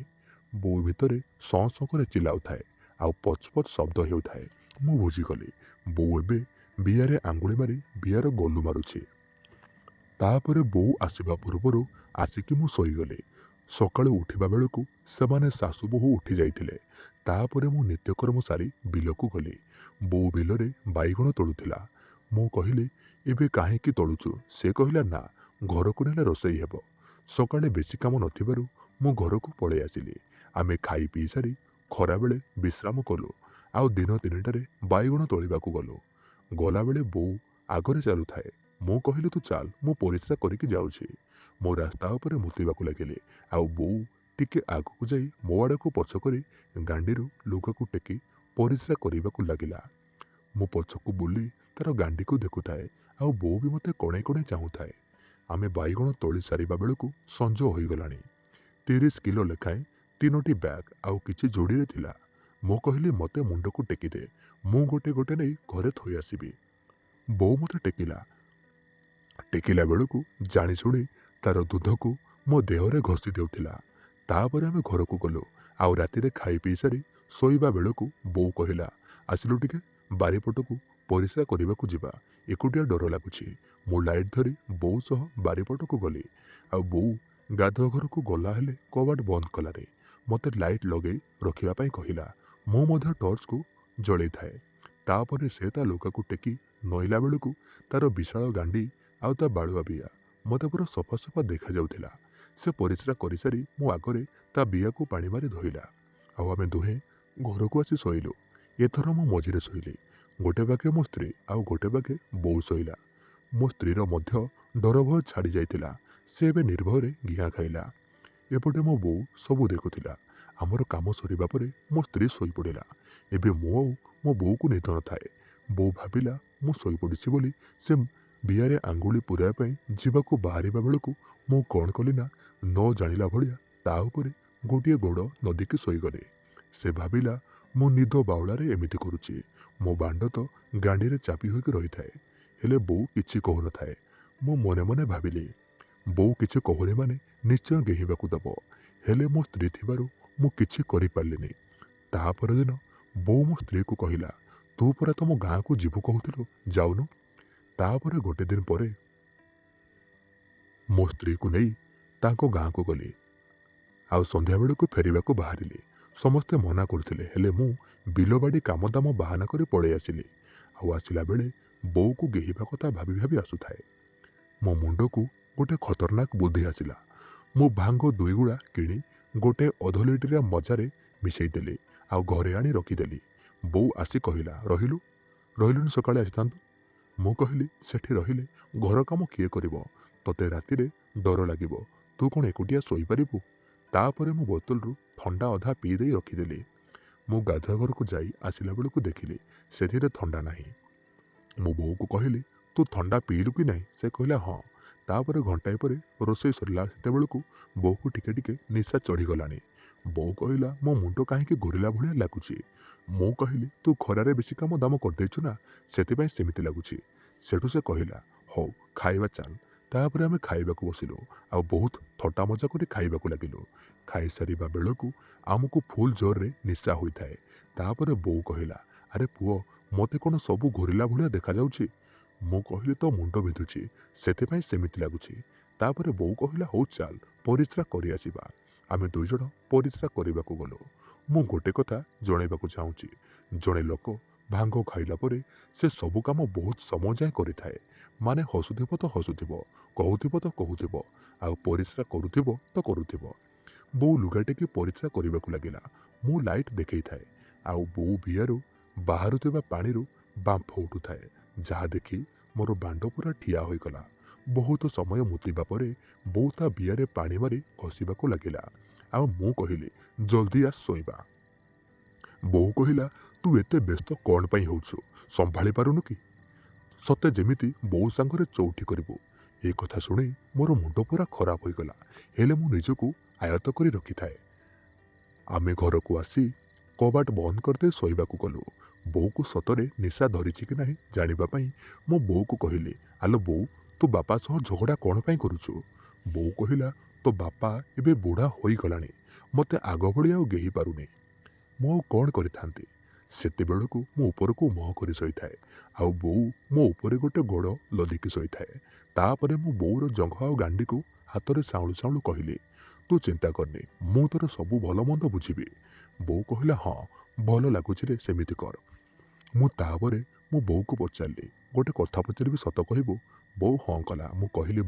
ବୋଉ ଭିତରେ ସଁ ସଁ କରି ଚିଲ୍ଲାଉଥାଏ ଆଉ ପଚ୍ ପଚ୍ ଶବ୍ଦ ହେଉଥାଏ। ମୁଁ ବୁଝିଗଲି, ବୋଉ ଏବେ ବିଆରେ ଆଙ୍ଗୁଳି ମାରି ବିଆର ଗୋଲୁ ମାରୁଛି। ତାପରେ ବୋଉ ଆସିବା ପୂର୍ବରୁ ଆସିକି ମୁଁ ଶୋଇଗଲି। ସକାଳୁ ଉଠିବା ବେଳକୁ ସେମାନେ ଶାଶୁ ବୋହୂ ଉଠି ଯାଇଥିଲେ। ତାପରେ ମୁଁ ନିତ୍ୟକର୍ମ ସାରି ବିଲକୁ ଗଲି। ବୋଉ ବିଲରେ ବାଇଗଣ ତୋଳୁଥିଲା। ମୁଁ କହିଲି, ଏବେ କାହିଁକି ତୋଳୁଛୁ? ସେ କହିଲା, ନା, ଘରକୁ ନେଲେ ରୋଷେଇ ହେବ। ସକାଳେ ବେଶୀ କାମ ନଥିବାରୁ ମୁଁ ଘରକୁ ପଳେଇ ଆସିଲି। ଆମେ ଖାଇ ପିଇ ସାରି ଖରାବେଳେ ବିଶ୍ରାମ କଲୁ ଆଉ ଦିନ 3ଟାରେ ବାଇଗଣ ତୋଳିବାକୁ ଗଲୁ। ଗଲାବେଳେ ବୋଉ ଆଗରେ ଚାଲୁଥାଏ। ମୁଁ କହିଲି, ତୁ ଚାଲ, ମୁଁ ପରିସ୍ରା କରିକି ଯାଉଛି। ମୁଁ ରାସ୍ତା ଉପରେ ମୁତିବାକୁ ଲାଗିଲି ଆଉ ବୋଉ ଟିକେ ଆଗକୁ ଯାଇ ମୋ ଆଡ଼କୁ ପଛ କରି ଗାଣ୍ଡିରୁ ଲୁଗାକୁ ଟେକି ପରିସ୍ରା କରିବାକୁ ଲାଗିଲା। ମୁଁ ପଛକୁ ବୁଲି ତାର ଗାଣ୍ଡିକୁ ଦେଖୁଥାଏ ଆଉ ବୋଉ ବି ମୋତେ କଣେଇ କଣେଇ ଚାହୁଁଥାଏ। ଆମେ ବାଇଗଣ ତୋଳି ସାରିବା ବେଳକୁ ସଞ୍ଜ ହୋଇଗଲାଣି। 30 କିଲୋ ଲେଖାଏଁ 3ଟି ବ୍ୟାଗ୍ ଆଉ କିଛି ଯୋଡ଼ିରେ ଥିଲା। ମୁଁ କହିଲି, ମୋତେ ମୁଣ୍ଡକୁ ଟେକିଦେ, ମୁଁ ଗୋଟେ ଗୋଟେ ନେଇ ଘରେ ଥୋଇ ଆସିବି। ବୋଉ ମୋତେ ଟେକିଲା ବେଳକୁ ଜାଣିଶୁଣି ତାର ଦୁଧକୁ ମୋ ଦେହରେ ଘଷି ଦେଉଥିଲା। ତାପରେ ଆମେ ଘରକୁ ଗଲୁ। ଆଉ ରାତିରେ ଖାଇ ପିଇ ସାରି ଶୋଇବା ବେଳକୁ ବୋଉ କହିଲା, ଆସିଲୁ ଟିକେ ବାରିପଟକୁ ପରିସ୍ରା କରିବାକୁ ଯିବା, ଏକୁଟିଆ ଡର ଲାଗୁଛି। ମୁଁ ଲାଇଟ୍ ଧରି ବୋଉ ସହ ବାରିପଟକୁ ଗଲି। ଆଉ ବୋଉ ଗାଧୁଆ ଘରକୁ ଗଲା ହେଲେ କବାଟ ବନ୍ଦ କଲାରେ। ମୋତେ ଲାଇଟ୍ ଲଗେଇ ରଖିବା ପାଇଁ କହିଲା। ମୁଁ ମଧ୍ୟ ଟର୍ଚ୍ଚକୁ ଜଳେଇଥାଏ। ତାପରେ ସେ ତା ଲୁଗାକୁ ଟେକି ନଇଲା ବେଳକୁ ତାର ବିଶାଳ ଗାଣ୍ଡି ଆଉ ତା ବାଳୁଆ ବିଆ ମୋତେ ପୁରା ସଫା ସଫା ଦେଖାଯାଉଥିଲା। ସେ ପରିସ୍ରା କରିସାରି ମୋ ଆଗରେ ତା ବିଆକୁ ପାଣି ମାରି ଧୋଇଲା। ଆଉ ଆମେ ଦୁହେଁ ଘରକୁ ଆସି ଶୋଇଲୁ। ଏଥର ମୁଁ ମଝିରେ ଶୋଇଲି। ଗୋଟେ ପାଖେ ମୋ ସ୍ତ୍ରୀ ଆଉ ଗୋଟେ ପାଖେ ବୋଉ ଶୋଇଲା। ମୋ ସ୍ତ୍ରୀର ମଧ୍ୟ ଡର ଭୟ ଛାଡ଼ି ଯାଇଥିଲା। ସେ ଏବେ ନିର୍ଭୟରେ ଘିଆଁ ଖାଇଲା। ଏପଟେ ମୋ ବୋଉ ସବୁ ଦେଖୁଥିଲା। ଆମର କାମ ସରିବା ପରେ ମୋ ସ୍ତ୍ରୀ ଶୋଇପଡ଼ିଲା। ଏବେ ମୁଁ ଆଉ ମୋ ବୋଉକୁ ନିଦ ନଥାଏ। ବୋଉ ଭାବିଲା ମୁଁ ଶୋଇପଡ଼ିଛି ବୋଲି ସେ ବିଆରେ ଆଙ୍ଗୁଳି ପୁରାଇବା ପାଇଁ ଯିବାକୁ ବାହାରିବା ବେଳକୁ ମୁଁ କ'ଣ କଲି ନା, ନ ଜାଣିଲା ଭଳିଆ ତା ଉପରେ ଗୋଟିଏ ଗୋଡ଼ ନଦୀକି ଶୋଇଗଲି। ସେ ଭାବିଲା ମୁଁ ନିଦ ବାଉଳାରେ ଏମିତି କରୁଛି। ମୋ ବାଣ୍ଡ ତ ଗାଣ୍ଡିରେ ଚାପି ହୋଇକି ରହିଥାଏ। ହେଲେ ବୋଉ କିଛି କହୁନଥାଏ। ମୁଁ ମନେ ମନେ ଭାବିଲି, ବୋଉ କିଛି କହୁନି ମାନେ ନିଶ୍ଚୟ ଗେହିବାକୁ ଦେବ। ହେଲେ ମୋ ସ୍ତ୍ରୀ ଥିବାରୁ ମୁଁ କିଛି କରିପାରିଲିନି। ତା ପରଦିନ ବୋଉ ମୋ ସ୍ତ୍ରୀକୁ କହିଲା, ତୁ ପରା ତମ ଗାଁକୁ ଯିବୁ କହୁଥିଲୁ, ଯାଉନୁ? ତାପରେ ଗୋଟେ ଦିନ ପରେ ମୋ ସ୍ତ୍ରୀକୁ ନେଇ ତାଙ୍କ ଗାଁକୁ ଗଲି। ଆଉ ସନ୍ଧ୍ୟାବେଳକୁ ଫେରିବାକୁ ବାହାରିଲି। ସମସ୍ତେ ମନା କରୁଥିଲେ, ହେଲେ ମୁଁ ବିଲବାଡ଼ି କାମଦାମ ବାହାନା କରି ପଳେଇ ଆସିଲି। ଆଉ ଆସିଲା ବେଳେ ବୋଉକୁ ଗେହିବା କଥା ଭାବି ଭାବି ଆସୁଥାଏ। ମୋ ମୁଣ୍ଡକୁ ଗୋଟେ ଖତରନାକ ବୁଦ୍ଧି ଆସିଲା। ମୁଁ ଭାଙ୍ଗ 2 ଗୁଳା କିଣି ଗୋଟେ ଅଧଲିଟରିଆ ମଜାରେ ମିଶାଇଦେଲି ଆଉ ଘରେ ଆଣି ରଖିଦେଲି। ବୋଉ ଆସି କହିଲା, ରହିଲୁନି ସକାଳେ ଆସିଥାନ୍ତୁ। ମୁଁ କହିଲି, ସେଠି ରହିଲେ ଘର କାମ କିଏ କରିବ? ତତେ ରାତିରେ ଡର ଲାଗିବ। ତୁ କ'ଣ ଏକୁଟିଆ ଶୋଇପାରିବୁ? ତାପରେ ମୁଁ ବୋତଲରୁ ଥଣ୍ଡା ଅଧା ପିଇ ଦେଇ ରଖିଦେଲି। ମୁଁ ଗାଧୁଆ ଘରକୁ ଯାଇ ଆସିଲା ବେଳକୁ ଦେଖିଲି ସେଥିରେ ଥଣ୍ଡା ନାହିଁ। ମୁଁ ବୋଉକୁ କହିଲି, ତୁ ଥଣ୍ଡା ପିଇଲୁ କି ନାହିଁ? ସେ କହିଲା ହଁ। ତାପରେ ଘଣ୍ଟାଏ ପରେ ରୋଷେଇ ସରିଲା ସେତେବେଳକୁ ବୋଉକୁ ଟିକେ ଟିକେ ନିଶା ଚଢ଼ିଗଲାଣି। ବୋଉ କହିଲା, ମୋ ମୁଣ୍ଡ କାହିଁକି ଘୁରିଲା ଭଳିଆ ଲାଗୁଛି। ମୁଁ କହିଲି, ତୁ ଖରାରେ ବେଶୀ କାମ ଦାମ କରିଦେଇଛୁ ନା, ସେଥିପାଇଁ ସେମିତି ଲାଗୁଛି। ସେଠୁ ସେ କହିଲା, ହଉ ଖାଇବା ଚାଲ। ତାପରେ ଆମେ ଖାଇବାକୁ ବସିଲୁ ଆଉ ବହୁତ ଥଟ୍ଟା ମଜା କରି ଖାଇବାକୁ ଲାଗିଲୁ। ଖାଇସାରିବା ବେଳକୁ ଆମକୁ ଫୁଲ ଜୋରରେ ନିଶା ହୋଇଥାଏ। ତାପରେ ବୋଉ କହିଲା, ଆରେ ପୁଅ, ମୋତେ କ'ଣ ସବୁ ଘୁରିଲା ଭଳିଆ ଦେଖାଯାଉଛି? ମୁଁ କହିଲି, ତ ମୁଣ୍ଡ ବିନ୍ଧୁଛି, ସେଥିପାଇଁ ସେମିତି ଲାଗୁଛି। ତାପରେ ବୋଉ କହିଲା, ହଉ ଚାଲ ପରିସ୍ରା କରି ଆସିବା। ଆମେ 2 ଜଣ ପରିସ୍ରା କରିବାକୁ ଗଲୁ। ମୁଁ ଗୋଟେ କଥା ଜଣାଇବାକୁ ଚାହୁଁଛି, ଜଣେ ଲୋକ ଭାଙ୍ଗ ଖାଇଲା ପରେ ସେ ସବୁ କାମ ବହୁତ ସମୟ ଯାଏଁ କରିଥାଏ। ମାନେ ହସୁଥିବ ତ ହସୁଥିବ, କହୁଥିବ ତ କହୁଥିବ, ଆଉ ପରିସ୍ରା କରୁଥିବ ତ କରୁଥିବ। ବୋଉ ଲୁଗା ଟେକି ପରିସ୍ରା କରିବାକୁ ଲାଗିଲା। ମୁଁ ଲାଇଟ୍ ଦେଖେଇଥାଏ ଆଉ ବୋଉ ବିଆରୁ ବାହାରୁଥିବା ପାଣିରୁ ବାମ୍ଫ ଉଠୁଥାଏ, ଯାହା ଦେଖି ମୋର ବାଣ୍ଡ ପୁରା ଠିଆ ହୋଇଗଲା। ବହୁତ ସମୟ ମୁତିବା ପରେ ବୋଉ ତା ବିଆରେ ପାଣି ମାରି ଘଷିବାକୁ ଲାଗିଲା। ଆଉ ମୁଁ କହିଲି, ଜଲ୍ଦି ଆସ ଶୋଇବା। ବୋଉ କହିଲା, ତୁ ଏତେ ବ୍ୟସ୍ତ କ'ଣ ପାଇଁ ହେଉଛୁ? ସମ୍ଭାଳି ପାରୁନୁ କି? ସତେ ଯେମିତି ବୋଉ ସାଙ୍ଗରେ ଚଉଠି କରିବୁ। ଏ କଥା ଶୁଣି ମୋର ମୁଣ୍ଡ ପୁରା ଖରାପ ହୋଇଗଲା। ହେଲେ ମୁଁ ନିଜକୁ ଆୟତ୍ତ କରି ରଖିଥାଏ। ଆମେ ଘରକୁ ଆସି କବାଟ ବନ୍ଦ କରିଦେଇ ଶୋଇବାକୁ ଗଲୁ। ବୋଉକୁ ସତରେ ନିଶା ଧରିଛି କି ନାହିଁ ଜାଣିବା ପାଇଁ ମୁଁ ବୋଉକୁ କହିଲି, ଆଲୋ ବୋଉ, ତୁ ବାପା ସହ ଝଗଡ଼ା କ'ଣ ପାଇଁ କରୁଛୁ? ବୋଉ କହିଲା, ତୋ ବାପା ଏବେ ବୁଢ଼ା ହୋଇଗଲାଣି, ମୋତେ ଆଗ ଭଳି ଆଉ ଗେହି ପାରୁନି। ମୁଁ ଆଉ କ'ଣ କରିଥାନ୍ତି? ସେତେବେଳକୁ ମୁଁ ଉପରକୁ ମୁହଁ କରି ଶୋଇଥାଏ ଆଉ ବୋଉ ମୋ ଉପରେ ଗୋଟେ ଗୋଡ଼ ଲଦିକି ଶୋଇଥାଏ। ତାପରେ ମୁଁ ବୋଉର ଜଙ୍ଘ ଆଉ ଗାଣ୍ଡିକୁ ହାତରେ ସାଉଁଳୁ ସାଉଁଳୁ କହିଲି, ତୁ ଚିନ୍ତା କରନି, ମୁଁ ତୋର ସବୁ ଭଲ ମନ୍ଦ ବୁଝିବି। ବୋଉ କହିଲା, ହଁ ଭଲ ଲାଗୁଛି ରେ, ସେମିତି କର। ମୁଁ ତାପରେ ମୋ ବୋଉକୁ ପଚାରିଲି, ଗୋଟେ କଥା ପଚାରିବି, ସତ କହିବୁ? ବୋଉ ହଁ କଲା। ମୁଁ କହିଲି,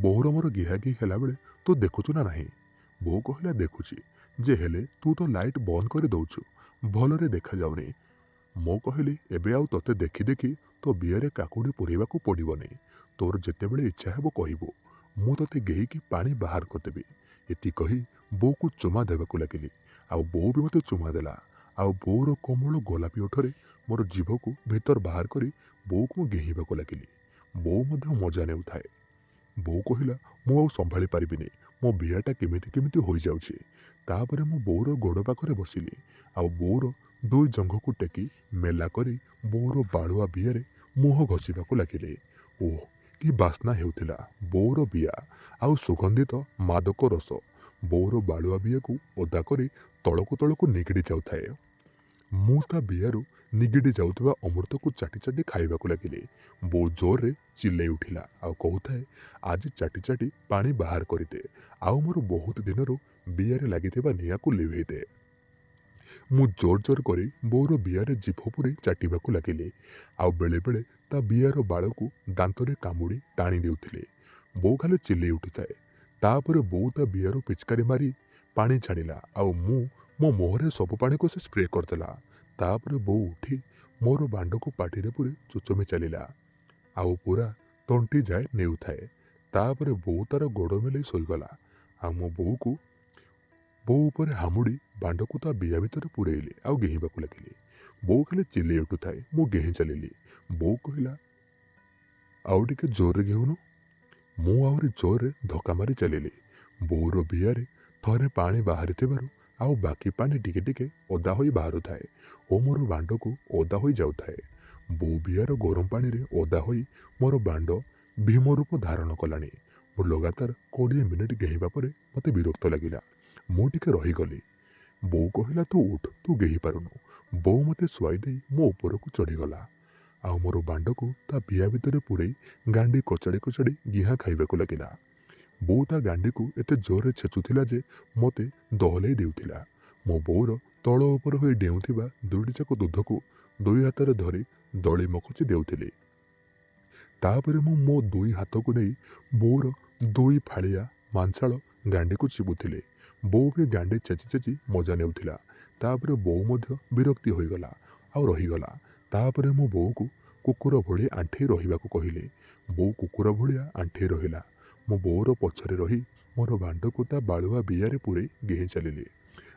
ବୋଉର ମୋର ଗିହାଗି ହେଲାବେଳେ ତୁ ଦେଖୁଛୁ ନା ନାହିଁ? ବୋଉ କହିଲା, ଦେଖୁଛି ଯେ, ହେଲେ ତୁ ତ ଲାଇଟ୍ ବନ୍ଦ କରି ଦେଉଛୁ, ଭଲରେ ଦେଖାଯାଉନି। ମୁଁ କହିଲି, ଏବେ ଆଉ ତୋତେ ଦେଖି ଦେଖି ତୋ ବିଆରେ କାକୁଡ଼ି ପୁରେଇବାକୁ ପଡ଼ିବନି। ତୋର ଯେତେବେଳେ ଇଚ୍ଛା ହେବ କହିବୁ, ମୁଁ ତୋତେ ଗେହିକି ପାଣି ବାହାର କରିଦେବି। ଏତିକି କହି ବୋଉକୁ ଚୁମା ଦେବାକୁ ଲାଗିଲି ଆଉ ବୋଉ ବି ମୋତେ ଚୁମା ଦେଲା। ଆଉ ବୋଉର କୋମଳ ଗୋଲାପୀ ଓଠରେ ମୋର ଜିଭକୁ ଭିତର ବାହାର କରି ବୋଉକୁ ମୁଁ ଗେହିବାକୁ ଲାଗିଲି। ବୋଉ ମଧ୍ୟ ମଜା ନେଉଥାଏ। ବୋଉ କହିଲା, ମୁଁ ଆଉ ସମ୍ଭାଳି ପାରିବିନି, ମୋ ବିଆଟା କେମିତି ହୋଇଯାଉଛି। ତାପରେ ମୁଁ ବୋଉର ଗୋଡ଼ ପାଖରେ ବସିଲି ଆଉ ବୋଉର 2 ଜଙ୍ଘକୁ ଟେକି ମେଲା କରି ବୋଉର ବାଳୁଆ ବିଆରେ ମୁହଁ ଘଷିବାକୁ ଲାଗିଲି। ଓଃ, କି ବାସ୍ନା ହେଉଥିଲା ବୋଉର ବିଆ ଆଉ ସୁଗନ୍ଧିତ ମାଦକ ରସ ବୋଉର ବାଳୁଆ ବିଆକୁ ଓଦା କରି ତଳକୁ ତଳକୁ ନିଗିଡ଼ି ଯାଉଥାଏ। ମୁଁ ତା ବିଆରୁ ନିଗିଡ଼ି ଯାଉଥିବା ଅମୃତକୁ ଚାଟି ଚାଟି ଖାଇବାକୁ ଲାଗିଲି। ବୋଉ ଜୋରରେ ଚିଲେଇ ଉଠିଲା ଆଉ କହୁଥାଏ, ଆଜି ଚାଟି ଚାଟି ପାଣି ବାହାର କରିଦେ, ଆଉ ମୋର ବହୁତ ଦିନରୁ ବିଆରେ ଲାଗିଥିବା ନିଆଁକୁ ଲିଭେଇ ଦେ। ମୁଁ ଜୋର ଜୋର କରି ବୋଉର ବିଆରେ ଜିଭ ପୂରେଇ ଚାଟିବାକୁ ଲାଗିଲି ଆଉ ବେଳେବେଳେ ତା ବିଆର ବାଳକୁ ଦାନ୍ତରେ କାମୁଡ଼ି ଟାଣି ଦେଉଥିଲି। ବୋଉ ଖାଲି ଚିଲେଇ ଉଠୁଥାଏ। ତାପରେ ବୋଉ ତା ବିଆରୁ ପିଚକାରି ମାରି ପାଣି ଛାଡ଼ିଲା ଆଉ ମୋ ମୁହଁରେ ସବୁ ପାଣିକୁ ସେ ସ୍ପ୍ରେ କରିଦେଲା। ତାପରେ ବୋଉ ଉଠି ମୋର ବାଣ୍ଡକୁ ପାଟିରେ ପୁରେଇ ଚୁଚୁମି ଚାଲିଲା ଆଉ ପୁରା ତଣ୍ଟି ଯାଏ ନେଉଥାଏ। ତାପରେ ବୋଉ ତାର ଗୋଡ଼ ମେଲେଇ ଶୋଇଗଲା ଆଉ ମୋ ବୋଉ ଉପରେ ହାମୁଡ଼ି ବାଣ୍ଡକୁ ତା ବିଆ ଭିତରେ ପୁରେଇଲି ଆଉ ଗେହିବାକୁ ଲାଗିଲି। ବୋଉ ଖାଲି ଚିଲେଇ ଉଠୁଥାଏ। ମୁଁ ଗେହି ଚାଲିଲି। ବୋଉ କହିଲା, ଆଉ ଟିକେ ଜୋରରେ ଘେଉନୁ। ମୁଁ ଆହୁରି ଜୋରରେ ଧକ୍କା ମାରି ଚାଲିଲି। ବୋଉର ବିଆରେ ଥରେ ପାଣି ବାହାରିଥିବାରୁ ଆଉ ବାକି ପାଣି ଟିକେ ଟିକେ ଓଦା ହୋଇ ବାହାରୁଥାଏ ଓ ମୋର ବାଣ୍ଡକୁ ଓଦା ହୋଇ ଯାଉଥାଏ। ବୋଉ ବିଆର ଗରମ ପାଣିରେ ଓଦା ହୋଇ ମୋର ବାଣ୍ଡ ଭୀମ ରୂପ ଧାରଣ କଲାଣି। ମୁଁ ଲଗାତାର 20 ମିନିଟ୍ ଗେହିବା ପରେ ମୋତେ ବିରକ୍ତ ଲାଗିଲା। ମୁଁ ଟିକେ ରହିଗଲି। ବୋଉ କହିଲା, ତୁ ଉଠ, ତୁ ଗେହି ପାରୁନୁ। ବୋଉ ମୋତେ ଶୁଆଇ ଦେଇ ମୋ ଉପରକୁ ଚଢ଼ିଗଲା ଆଉ ମୋର ବାଣ୍ଡକୁ ତା ବିଆ ଭିତରେ ପୁରେଇ ଗାଣ୍ଡି କଚାଡ଼ି କଚାଡ଼ି ଗିହା ଖାଇବାକୁ ଲାଗିଲା। ବୋଉ ତା ଗାଣ୍ଡିକୁ ଏତେ ଜୋରରେ ଛେଚୁଥିଲା ଯେ ମୋତେ ଦହଲେଇ ଦେଉଥିଲା। ମୋ ବୋଉର ତଳ ଉପର ହୋଇ ଡେଉଁଥିବା ଦୁଇଟିଯାକ ଦୁଧକୁ ଦୁଇ ହାତରେ ଧରି ଦଳି ମକଚି ଦେଉଥିଲି। ତାପରେ ମୁଁ ମୋ ଦୁଇ ହାତକୁ ନେଇ ବୋଉର ଦୁଇ ଫାଳିଆ ମାଂସାଳ ଗାଣ୍ଡିକୁ ଚିବୁଥିଲି। ବୋଉ ବି ଗାଣ୍ଡି ଛେଚି ଛେଚି ମଜା ନେଉଥିଲା। ତାପରେ ବୋଉ ମଧ୍ୟ ବିରକ୍ତି ହୋଇଗଲା ଆଉ ରହିଗଲା। ତାପରେ ମୁଁ ବୋଉକୁ କୁକୁର ଭଳି ଆଣ୍ଠେଇ ରହିବାକୁ କହିଲି। ବୋଉ କୁକୁର ଭଳିଆ ଆଣ୍ଠେଇ ରହିଲା। ମୋ ବୋଉର ପଛରେ ରହି ମୋର ବାଣ୍ଡକୁ ତା ବାଳୁଆ ବିଆରେ ପୁରେଇ ଗେହି ଚାଲିଲି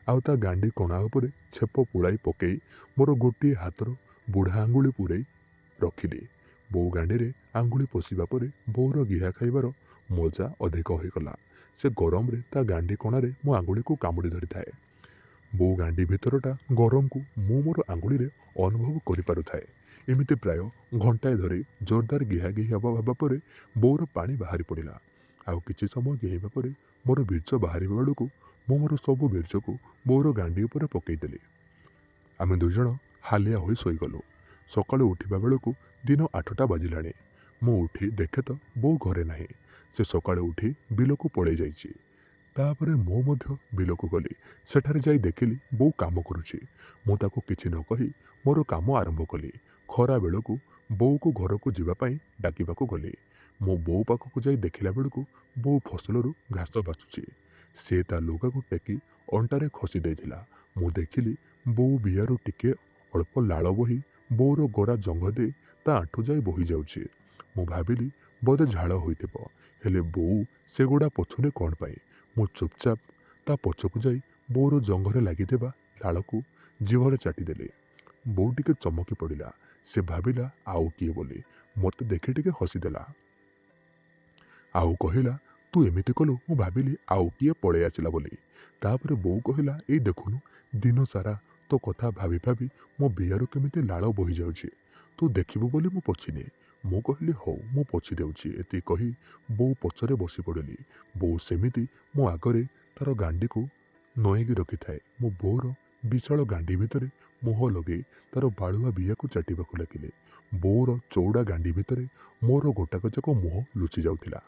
ଆଉ ତା ଗାଣ୍ଡି କଣା ଉପରେ ଛେପ ପୁଳାଇ ପକେଇ ମୋର ଗୋଟିଏ ହାତର ବୁଢ଼ା ଆଙ୍ଗୁଳି ପୁରେଇ ରଖିଲି। ବୋଉ ଗାଣ୍ଡିରେ ଆଙ୍ଗୁଳି ପଶିବା ପରେ ବୋଉର ଗିହା ଖାଇବାର ମଜା ଅଧିକ ହୋଇଗଲା। ସେ ଗରମରେ ତା ଗାଣ୍ଡି କଣାରେ ମୋ ଆଙ୍ଗୁଳିକୁ କାମୁଡ଼ି ଧରିଥାଏ। ବୋଉ ଗାଣ୍ଡି ଭିତରଟା ଗରମକୁ ମୁଁ ମୋର ଆଙ୍ଗୁଳିରେ ଅନୁଭବ କରିପାରୁଥାଏ। ଏମିତି ପ୍ରାୟ ଘଣ୍ଟାଏ ଧରି ଜୋରଦାର ଗିହା ଗିହି ହେବା ପରେ ବୋଉର ପାଣି ବାହାରି ପଡ଼ିଲା ଆଉ କିଛି ସମୟ ଗେହିବା ପରେ ମୋର ବୀର୍ଯ୍ୟ ବାହାରିବା ବେଳକୁ ମୁଁ ମୋର ସବୁ ବୀର୍ଯ୍ୟକୁ ବୋଉର ଗାଣ୍ଡି ଉପରେ ପକେଇଦେଲି। ଆମେ ଦୁଇଜଣ ହାଲିଆ ହୋଇ ଶୋଇଗଲୁ। ସକାଳୁ ଉଠିବା ବେଳକୁ ଦିନ 8ଟା ବାଜିଲାଣି। ମୁଁ ଉଠି ଦେଖେ ତ ବୋଉ ଘରେ ନାହିଁ। ସେ ସକାଳୁ ଉଠି ବିଲକୁ ପଳେଇ ଯାଇଛି। ତାପରେ ମୁଁ ମଧ୍ୟ ବିଲକୁ ଗଲି। ସେଠାରେ ଯାଇ ଦେଖିଲି ବୋଉ କାମ କରୁଛି। ମୁଁ ତାକୁ କିଛି ନ କହି ମୋର କାମ ଆରମ୍ଭ କଲି। ଖରା ବେଳକୁ ବୋଉକୁ ଘରକୁ ଯିବା ପାଇଁ ଡାକିବାକୁ ଗଲି। ମୋ ବୋଉ ପାଖକୁ ଯାଇ ଦେଖିଲା ବେଳକୁ ବୋଉ ଫସଲରୁ ଘାସ ବାଛୁଛି। ସେ ତା ଲୁଗାକୁ ଟେକି ଅଣ୍ଟାରେ ଖସି ଦେଇଥିଲା। ମୁଁ ଦେଖିଲି ବୋଉ ବିଆରୁ ଟିକେ ଅଳ୍ପ ଲାଳ ବୋହି ବୋଉର ଗୋରା ଜଙ୍ଘ ଦେଇ ତା ଆଣ୍ଠୁ ଯାଇ ବୋହି ଯାଉଛି। ମୁଁ ଭାବିଲି ବୋଧେ ଝାଳ ହୋଇଥିବ, ହେଲେ ବୋଉ ସେଗୁଡ଼ା ପୋଛୁନି କ'ଣ ପାଇଁ? ମୁଁ ଚୁପଚାପ ତା ପଛକୁ ଯାଇ ବୋଉର ଜଙ୍ଘରେ ଲାଗିଥିବା ଲାଳକୁ ଜିଭରେ ଚାଟିଦେଲି। ବୋଉ ଟିକେ ଚମକି ପଡ଼ିଲା। ସେ ଭାବିଲା ଆଉ କିଏ ବୋଲି। ମୋତେ ଦେଖି ଟିକେ ହସିଦେଲା ଆଉ କହିଲା, ତୁ ଏମିତି କଲୁ ମୁଁ ଭାବିଲି ଆଉ କିଏ ପଳେଇ ଆସିଲା ବୋଲି। ତାପରେ ବୋଉ କହିଲା, ଏଇ ଦେଖୁନୁ, ଦିନ ସାରା ତୋ କଥା ଭାବି ଭାବି ମୋ ବିଆରୁ କେମିତି ଲାଳ ବୋହି ଯାଉଛି। ତୁ ଦେଖିବୁ ବୋଲି ମୁଁ ପୋଛିନି। ମୁଁ କହିଲି, ହଉ ମୁଁ ପୋଛି ଦେଉଛି। ଏତିକି କହି ବୋଉ ପଛରେ ବସି ପଡ଼ିଲି। ବୋଉ ସେମିତି ମୋ ଆଗରେ ତାର ଗାଣ୍ଡିକୁ ନଏଁକି ରଖିଥାଏ। ମୋ ବୋଉର ବିଶାଳ ଗାଣ୍ଡି ଭିତରେ ମୁହଁ ଲଗେଇ ତାର ବାଳୁଆ ବିଆକୁ ଚାଟିବାକୁ ଲାଗିଲେ। ବୋଉର ଚଉଡ଼ା ଗାଣ୍ଡି ଭିତରେ ମୋର ଗୋଟାକ ଯାକ ମୁହଁ ଲୁଚି ଯାଉଥିଲା।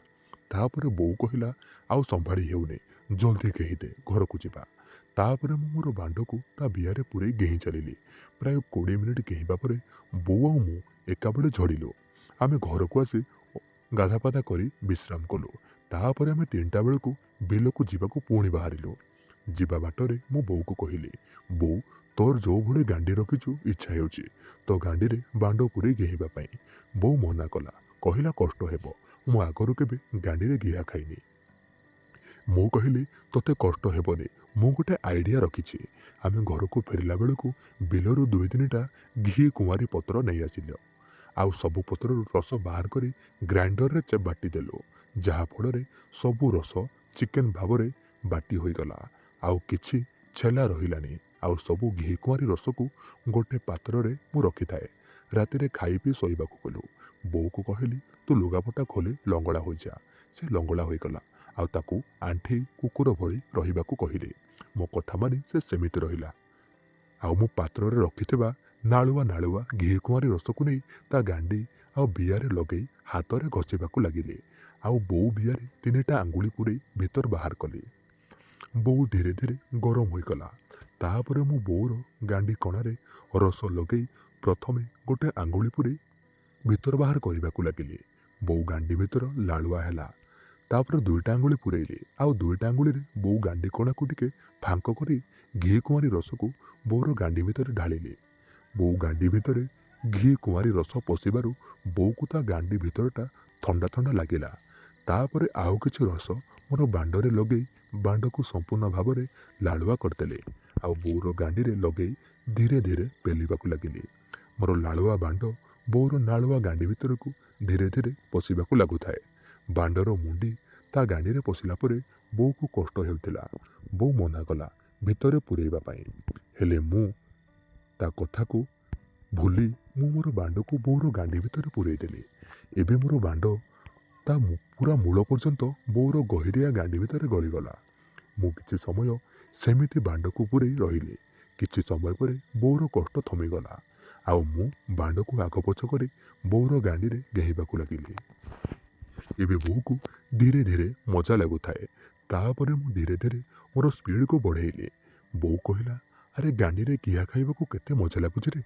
ତାପରେ ବୋଉ କହିଲା, ଆଉ ସମ୍ଭାଳି ହେଉନି, ଜଲ୍ଦି ଗେହି ଦେ, ଘରକୁ ଯିବା। ତାପରେ ମୁଁ ମୋର ବାଣ୍ଡକୁ ତା ବିଆରେ ପୁରେଇ ଗେହି ଚାଲିଲି। ପ୍ରାୟ 20 ମିନିଟ୍ ଗେହିବା ପରେ ବୋଉ ଆଉ ମୁଁ ଏକାବେଳେ ଝଡ଼ିଲୁ। ଆମେ ଘରକୁ ଆସି ଗାଧାପାଧା କରି ବିଶ୍ରାମ କଲୁ। ତାପରେ ଆମେ 3ଟା ବେଳକୁ ବିଲକୁ ଯିବାକୁ ପୁଣି ବାହାରିଲୁ। ଯିବା ବାଟରେ ମୁଁ ବୋଉକୁ କହିଲି, ବୋଉ, ତୋର ଯୋଉ ଭଳି ଗାଣ୍ଡି ରଖିଛୁ ଇଚ୍ଛା ହେଉଛି ତୋ ଗାଣ୍ଡିରେ ବାଣ୍ଡ ପୁରେଇ ଗେହିବା ପାଇଁ। ବୋଉ ମନା କଲା, କହିଲା କଷ୍ଟ ହେବ। ମୁଁ ଆଗରୁ କେବେ ଗାଣ୍ଡିରେ ଗିହା ଖାଇନି। ମୁଁ କହିଲି, ତୋତେ କଷ୍ଟ ହେବନି, ମୁଁ ଗୋଟେ ଆଇଡ଼ିଆ ରଖିଛି। ଆମେ ଘରକୁ ଫେରିଲା ବେଳକୁ ବିଲରୁ 2-3ଟା ଘି କୁଆଁରୀ ପତ୍ର ନେଇ ଆସିଲ ଆଉ ସବୁ ପତ୍ରରୁ ରସ ବାହାର କରି ଗ୍ରାଇଣ୍ଡରରେ ବାଟିଦେଲୁ। ଯାହାଫଳରେ ସବୁ ରସ ଚିକେନ ଭାବରେ ବାଟି ହୋଇଗଲା ଆଉ କିଛି ଛେଲା ରହିଲାନି। ଆଉ ସବୁ ଘି କୁଆଁରୀ ରସକୁ ଗୋଟେ ପାତ୍ରରେ ମୁଁ ରଖିଥାଏ। ରାତିରେ ଖାଇ ପିଇ ଶୋଇବାକୁ ଗଲୁ। ବୋଉକୁ କହିଲି ତୁ ଲୁଗାପଟା ଖୋଲି ଲଙ୍ଗଳା ହୋଇଯା। ସେ ଲଙ୍ଗଳା ହୋଇଗଲା ଆଉ ତାକୁ ଆଣ୍ଠେଇ କୁକୁର ଭଳି ରହିବାକୁ କହିଲି। ମୋ କଥା ମାନି ସେ ସେମିତି ରହିଲା। ଆଉ ମୁଁ ପାତ୍ରରେ ରଖିଥିବା ନାଳୁଆ ନାଳୁଆ ଘିକୁଆଁରୀ ରସକୁ ନେଇ ତା ଗାଣ୍ଡି ଆଉ ବିଆରେ ଲଗେଇ ହାତରେ ଘଷିବାକୁ ଲାଗିଲି। ଆଉ ବୋଉ ବିଆରେ 3ଟା ଆଙ୍ଗୁଳି ପୂରେଇ ଭିତର ବାହାର କଲି। ବୋଉ ଧୀରେ ଧୀରେ ଗରମ ହୋଇଗଲା। ତାପରେ ମୁଁ ବୋଉର ଗାଣ୍ଡି କଣାରେ ରସ ଲଗେଇ ପ୍ରଥମେ ଗୋଟେ ଆଙ୍ଗୁଳି ପୂରେଇ ଭିତର ବାହାର କରିବାକୁ ଲାଗିଲି। ବୋଉ ଗାଣ୍ଡି ଭିତର ଲାଳୁଆ ହେଲା। ତାପରେ 2ଟା ଆଙ୍ଗୁଳି ପୂରେଇଲି ଆଉ 2ଟା ଆଙ୍ଗୁଳିରେ ବୋଉ ଗାଣ୍ଡି କଣାକୁ ଟିକେ ଫାଙ୍କ କରି ଘିକୁଆଁରୀ ରସକୁ ବୋଉର ଗାଣ୍ଡି ଭିତରେ ଢାଳିଲି। ବୋଉ ଗାଣ୍ଡି ଭିତରେ ଘିକୁଆଁରୀ ରସ ପଶିବାରୁ ବୋଉକୁ ତା ଗାଣ୍ଡି ଭିତରଟା ଥଣ୍ଡା ଥଣ୍ଡା ଲାଗିଲା। ତାପରେ ଆଉ କିଛି ରସ ମୋର ବାଣ୍ଡରେ ଲଗେଇ ବାଣ୍ଡକୁ ସମ୍ପୂର୍ଣ୍ଣ ଭାବରେ ଲାଳୁଆ କରିଦେଲି ଆଉ ବୋଉର ଗାଣ୍ଡିରେ ଲଗେଇ ଧୀରେ ଧୀରେ ପେଲିବାକୁ ଲାଗିଲି। ମୋର ଲାଳୁଆ ବାଣ୍ଡ ବୋଉର ନାଳୁଆ ଗାଣ୍ଡି ଭିତରକୁ ଧୀରେ ଧୀରେ ପଶିବାକୁ ଲାଗୁଥାଏ। ବାଣ୍ଡର ମୁଣ୍ଡି ତା ଗାଣ୍ଡିରେ ପଶିଲା ପରେ ବୋଉକୁ କଷ୍ଟ ହେଉଥିଲା। ବୋଉ ମନା କଲା ଭିତରେ ପୂରେଇବା ପାଇଁ। ହେଲେ ମୁଁ ତା କଥାକୁ ଭୁଲି ମୁଁ ମୋର ବାଣ୍ଡକୁ ବୋଉର ଗାଣ୍ଡି ଭିତରେ ପୂରେଇ ଦେଲି। ଏବେ ମୋର ବାଣ୍ଡ ତା ପୁରା ମୂଳ ପର୍ଯ୍ୟନ୍ତ ବୋଉର ଗହିରିଆ ଗାଣ୍ଡି ଭିତରେ ଗଳିଗଲା। ମୁଁ କିଛି ସମୟ ସେମିତି ବାଣ୍ଡକୁ ପୂରେଇ ରହିଲି। କିଛି ସମୟ ପରେ ବୋଉର କଷ୍ଟ ଥମିଗଲା ଆଉ ମୁଁ ବାଣ୍ଡକୁ ଆଗ ପଛ କରି ବୋଉର ଗାଣ୍ଡିରେ ଗେହିବାକୁ ଲାଗିଲି। ଏବେ ବୋଉକୁ ଧୀରେ ଧୀରେ ମଜା ଲାଗୁଥାଏ। ତାପରେ ମୁଁ ଧୀରେ ଧୀରେ ମୋର ସ୍ପିଡକୁ ବଢ଼େଇଲି। ବୋଉ କହିଲା ଆରେ ଗାଣ୍ଡିରେ ଘିଆ ଖାଇବାକୁ କେତେ ମଜା ଲାଗୁଛି ରେ।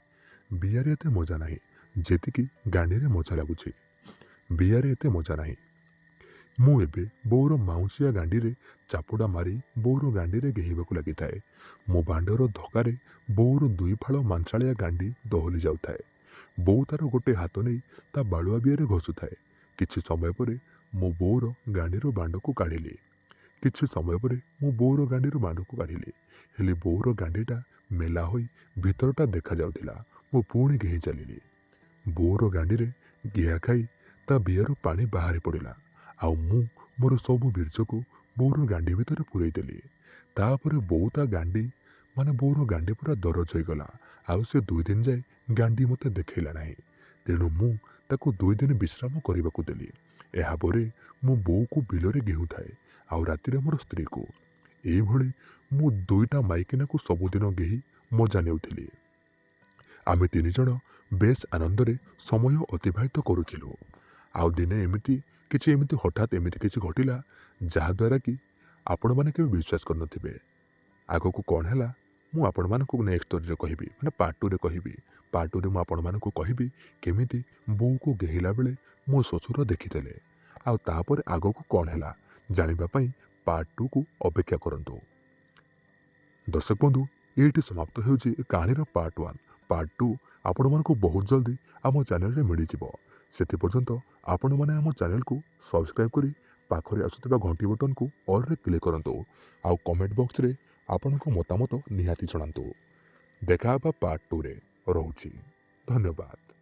ବିଆରେ ଏତେ ମଜା ନାହିଁ ଯେତିକି ଗାଣ୍ଡିରେ ମଜା ଲାଗୁଛି। ବିଆରେ ଏତେ ମଜା ନାହିଁ। ମୁଁ ଏବେ ବୋଉର ମାଉଁସିଆ ଗାଣ୍ଡିରେ ଚାପୁଡ଼ା ମାରି ବୋଉର ଗାଣ୍ଡିରେ ଗେହିବାକୁ ଲାଗିଥାଏ। ମୋ ବାଣ୍ଡର ଧକ୍କାରେ ବୋଉର 2 ଫାଳ ମାଂସାଳିଆ ଗାଣ୍ଡି ଦୋହଲି ଯାଉଥାଏ। ବୋଉ ତାର ଗୋଟେ ହାତ ନେଇ ତା ବାଳୁଆ ବିଆରେ ଘଷୁଥାଏ। କିଛି ସମୟ ପରେ ମୁଁ ବୋଉର ଗାଣ୍ଡିରୁ ବାଣ୍ଡକୁ କାଢ଼ିଲି। କିଛି ସମୟ ପରେ ମୁଁ ବୋଉର ଗାଣ୍ଡିରୁ ବାଣ୍ଡକୁ କାଢ଼ିଲି। ହେଲେ ବୋଉର ଗାଣ୍ଡିଟା ମେଲା ହୋଇ ଭିତରଟା ଦେଖାଯାଉଥିଲା। ମୁଁ ପୁଣି ଗେହି ଚାଲିଲି। ବୋଉର ଗାଣ୍ଡିରେ ଘିଆ ଖାଇ ତା ବିଆରୁ ପାଣି ବାହାରି ପଡ଼ିଲା ଆଉ ମୁଁ ମୋର ସବୁ ବୀର୍ଯ୍ୟକୁ ବୋଉର ଗାଣ୍ଡି ଭିତରେ ପୂରେଇ ଦେଲି। ତାପରେ ବୋଉ ତା ଗାଣ୍ଡି ବୋଉର ଗାଣ୍ଡି ପୁରା ଦରଜ ହୋଇଗଲା ଆଉ ସେ 2 ଦିନ ଯାଏ ଗାଣ୍ଡି ମୋତେ ଦେଖେଇଲା ନାହିଁ। ତେଣୁ ମୁଁ ତାକୁ 2 ଦିନ ବିଶ୍ରାମ କରିବାକୁ ଦେଲି। ଏହାପରେ ମୁଁ ବୋଉକୁ ବିଲରେ ଗେହୁଥାଏ ଆଉ ରାତିରେ ମୋର ସ୍ତ୍ରୀକୁ। ଏଇଭଳି ମୁଁ 2ଟା ମାଇକିନାକୁ ସବୁଦିନ ଗେହି ମଜା ନେଉଥିଲି। ଆମେ 3 ଜଣ ବେଶ ଆନନ୍ଦରେ ସମୟ ଅତିବାହିତ କରୁଥିଲୁ। ଆଉ ଦିନେ ଏମିତି ହଠାତ୍ ଏମିତି କିଛି ଘଟିଲା ଯାହାଦ୍ୱାରା କି ଆପଣମାନେ କେବେ ବିଶ୍ୱାସ କରିନଥିବେ। ଆଗକୁ କ'ଣ ହେଲା ମୁଁ ଆପଣମାନଙ୍କୁ ନେକ୍ସଟ ଷ୍ଟୋରିରେ କହିବି, ପାର୍ଟ 2ରେ କହିବି। ପାର୍ଟ 2ରେ ମୁଁ ଆପଣମାନଙ୍କୁ କହିବି କେମିତି ବୋଉକୁ ଗେହିଲା ବେଳେ ମୋ ଶ୍ୱଶୁର ଦେଖିଥିଲେ। ଆଉ ତାପରେ ଆଗକୁ କ'ଣ ହେଲା ଜାଣିବା ପାଇଁ ପାର୍ଟ 2କୁ ଅପେକ୍ଷା କରନ୍ତୁ। ଦର୍ଶକ ବନ୍ଧୁ, ଏଇଠି ସମାପ୍ତ ହେଉଛି ଏ କାହାଣୀର ପାର୍ଟ 1। ପାର୍ଟ 2 ଆପଣମାନଙ୍କୁ ବହୁତ ଜଲ୍ଦି ଆମ ଚ୍ୟାନେଲରେ ମିଳିଯିବ। ସେଥିପର୍ଯ୍ୟନ୍ତ ଆପଣମାନେ ଆମ ଚ୍ୟାନେଲକୁ ସବସ୍କ୍ରାଇବ୍ କରି ପାଖରେ ଆସୁଥିବା ଘଣ୍ଟି ବଟନକୁ ଅଲ୍ରେ କ୍ଲିକ୍ କରନ୍ତୁ ଆଉ କମେଣ୍ଟ ବକ୍ସରେ ଆପଣଙ୍କ ମତାମତ ନିହାତି ଜଣାନ୍ତୁ। ଦେଖା ହେବା ପାର୍ଟ 2ରେ। ରହୁଛି। ଧନ୍ୟବାଦ।